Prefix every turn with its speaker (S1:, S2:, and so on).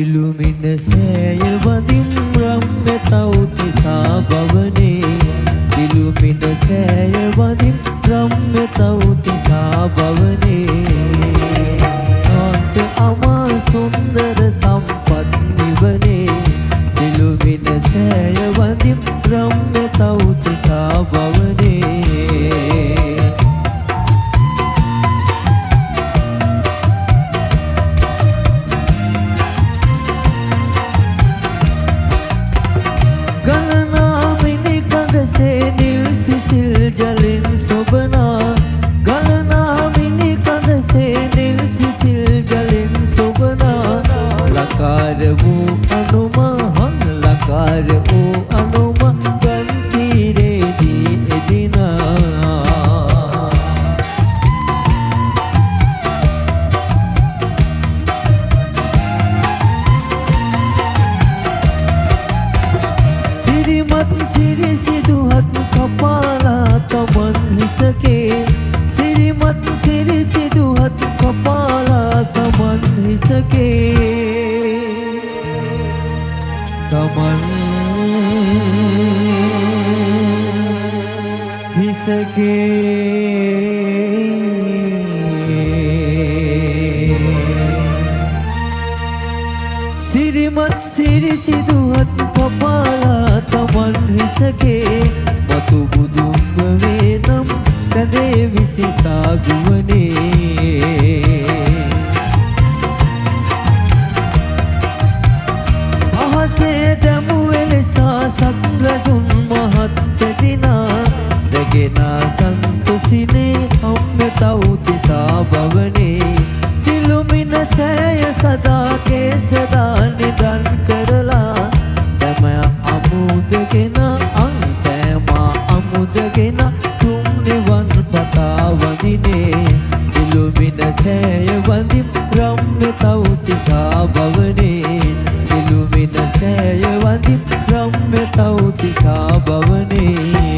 S1: සිළුමිණ සෑය වදින් රම්‍ය තවුතිසා භවනේ සිළුමිණ සෑය වදින් රම්‍ය තවුතිසා භවනේ කාන්ත අමා සුන්දර සම්පත් නිවනේ සිළුමිණ සෑය වදින් රම්‍ය තවුතිසා භවනේ जलिन सुबना गलना मिनी कंद से नील सिसिल जलिन सुबना लकार वो अनुमा हंग लकार वो अनुमा गंती रे दी दिना सिरिमत सिरि सिधुहत कपाला तमन हिसके सिरिमत सिरि सिधुहत कपाला तमन हिसके तमन हिसके सिरिमत सिरि सिधुहत कपाला तमन हिसके मතු බුදුම්බ වේනම් කදේ විසිතා ගුවනේ අහසේ දමු එලෙසා සක්රජුන් මහත් දිනා රැගෙනා සන්තුසිනේ අම්ම තවුතිසා භවනේ සිළුමිණ සෑය සදා කේසදා නිදන් කරලා තම අමුදගෙන මුදගෙන තුම් නිවන් පතා වදිනේ සිළුමිණ සෑය වදින් රම්‍ය තවුතිසා භවනේ සිළුමිණ සෑය වදින් රම්‍ය තවුතිසා භවනේ